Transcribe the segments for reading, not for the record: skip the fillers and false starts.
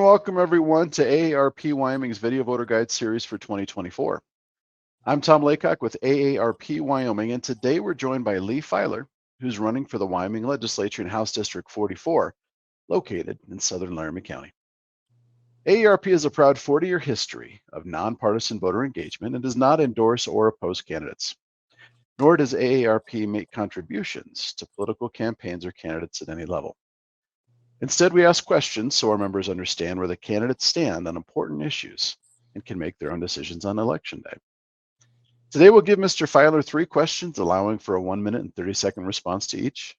welcome everyone to AARP Wyoming's Video Voter Guide series for 2024. I'm Tom Laycock with AARP Wyoming, and today we're joined by Lee Filer, who's running for the Wyoming Legislature in House District 44, located in southern Laramie County. AARP has a proud 40-year history of nonpartisan voter engagement and does not endorse or oppose candidates. Nor does AARP make contributions to political campaigns or candidates at any level. Instead, we ask questions so our members understand where the candidates stand on important issues and can make their own decisions on Election Day. Today, we'll give Mr. Filer 3 questions, allowing for a 1-minute and 30-second response to each.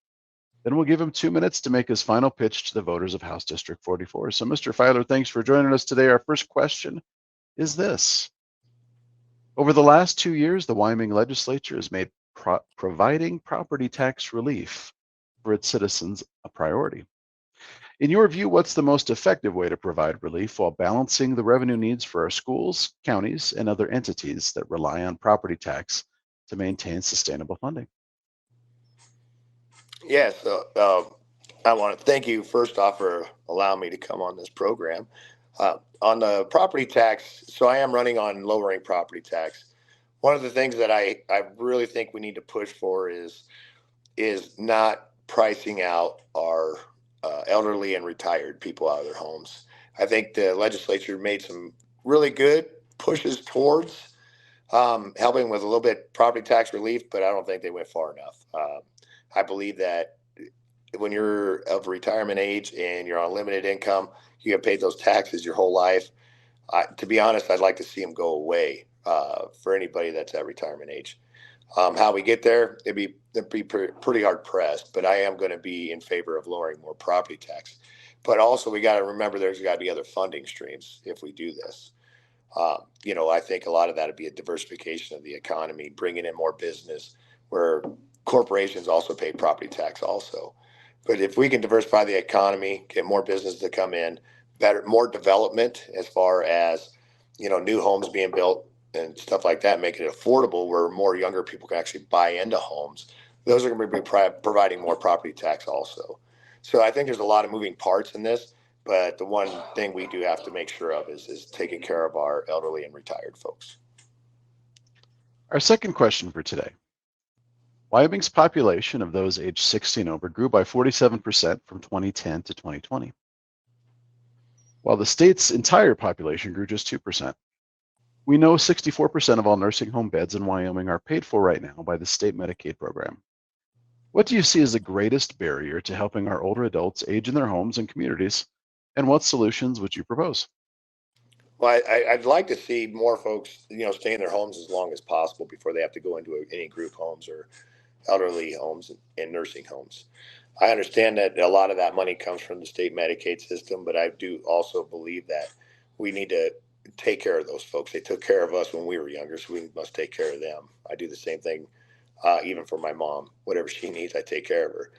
Then we'll give him 2 minutes to make his final pitch to the voters of House District 44. So, Mr. Filer, thanks for joining us today. Our first question is this. Over the last 2 years, the Wyoming Legislature has made providing property tax relief for its citizens a priority. In your view, what's the most effective way to provide relief while balancing the revenue needs for our schools, counties, and other entities that rely on property tax to maintain sustainable funding? Yes, I want to thank you first off for allowing me to come on this program. On the property tax, so I am running on lowering property tax. One of the things that I really think we need to push for is not pricing out our elderly and retired people out of their homes. I think the legislature made some really good pushes towards helping with a little bit property tax relief, but I don't think they went far enough. I believe that when you're of retirement age and you're on limited income, you get paid those taxes your whole life. To be honest, I'd like to see them go away for anybody that's at retirement age. How we get there, it'd be pretty hard pressed, but I am going to be in favor of lowering more property tax. But also we got to remember there's got to be other funding streams if we do this. I think a lot of that would be a diversification of the economy, bringing in more business where corporations also pay property tax also. But if we can diversify the economy, get more business to come in, more development as far as, new homes being built and stuff like that, make it affordable where more younger people can actually buy into homes. Those are going to be providing more property tax also. So I think there's a lot of moving parts in this, but the one thing we do have to make sure of is taking care of our elderly and retired folks. Our second question for today. Wyoming's population of those aged 60 and over grew by 47% from 2010 to 2020, while the state's entire population grew just 2%. We know 64% of all nursing home beds in Wyoming are paid for right now by the state Medicaid program. What do you see as the greatest barrier to helping our older adults age in their homes and communities, and what solutions would you propose? Well, I'd like to see more folks, stay in their homes as long as possible before they have to go into any group homes or elderly homes and nursing homes. I understand that a lot of that money comes from the state Medicaid system, but I do also believe that we need to take care of those folks. They took care of us when we were younger, so we must take care of them. I do the same thing, even for my mom. Whatever she needs, I take care of her.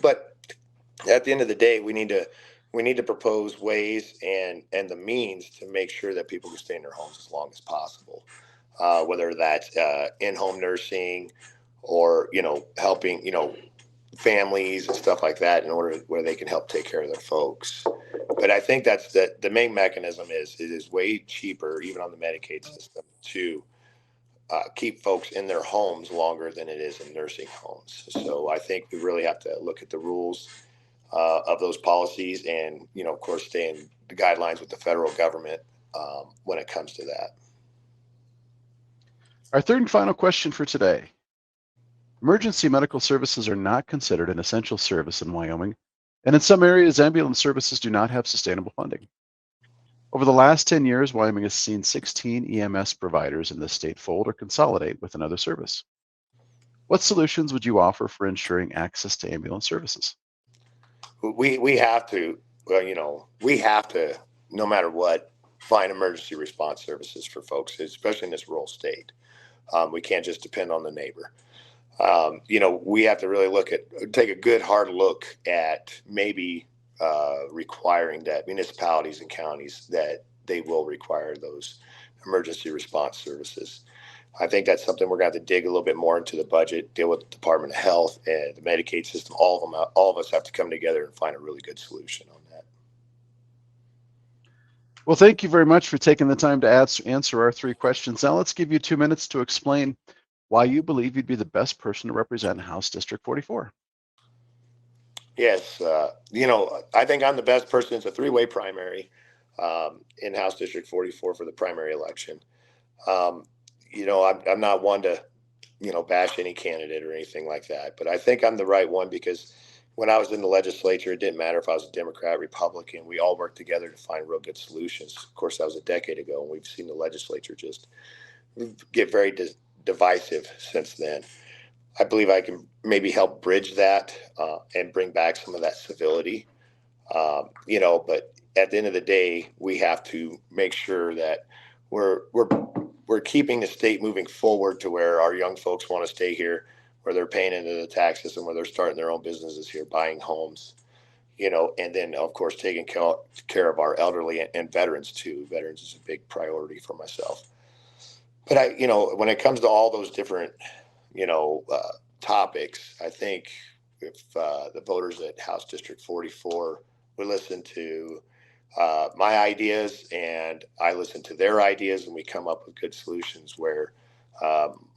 But at the end of the day, we need to propose ways and the means to make sure that people can stay in their homes as long as possible. Whether that's in-home nursing or, helping, families and stuff like that in order where they can help take care of their folks. But I think that's the main mechanism is it is way cheaper, even on the Medicaid system, to keep folks in their homes longer than it is in nursing homes. So I think we really have to look at the rules of those policies and, of course, stay in the guidelines with the federal government when it comes to that. Our third and final question for today. Emergency medical services are not considered an essential service in Wyoming, and in some areas, ambulance services do not have sustainable funding. Over the last 10 years, Wyoming has seen 16 EMS providers in the state fold or consolidate with another service. What solutions would you offer for ensuring access to ambulance services? We have to, no matter what, find emergency response services for folks, especially in this rural state. We can't just depend on the neighbor. We have to really take a good hard look at maybe requiring that municipalities and counties that they will require those emergency response services. I think that's something we're going to have to dig a little bit more into the budget, deal with the Department of Health and the Medicaid system. All of us have to come together and find a really good solution on that. Well, thank you very much for taking the time to answer our 3 questions. Now let's give you 2 minutes to explain why you believe you'd be the best person to represent House District 44. Yes, I think I'm the best person. It's a three-way primary in House District 44 for the primary election. Um, I'm not one to, bash any candidate or anything like that, but I think I'm the right one because when I was in the legislature, it didn't matter if I was a Democrat, Republican. We all worked together to find real good solutions. Of course, that was a decade ago, and we've seen the legislature just get very divisive since then. I believe I can maybe help bridge that and bring back some of that civility. But at the end of the day, we have to make sure that we're keeping the state moving forward to where our young folks want to stay here, where they're paying into the taxes and where they're starting their own businesses here, buying homes. And then of course taking care of our elderly and veterans too. Veterans is a big priority for myself. But when it comes to all those different topics, I think if the voters at House District 44 would listen to my ideas and I listen to their ideas, and we come up with good solutions where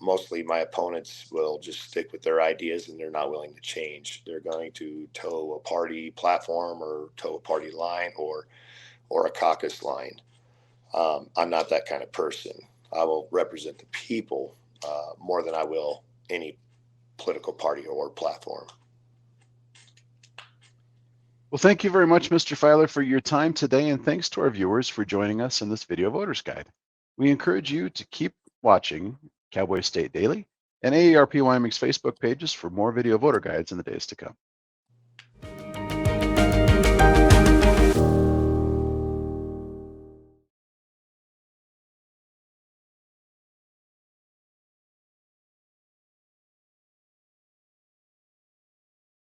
mostly my opponents will just stick with their ideas and they're not willing to change. They're going to toe a party platform or toe a party line or a caucus line. I'm not that kind of person. I will represent the people more than I will any political party or platform. Well, thank you very much, Mr. Filer, for your time today, and thanks to our viewers for joining us in this video voter's guide. We encourage you to keep watching Cowboy State Daily and AARP Wyoming's Facebook pages for more video voter guides in the days to come.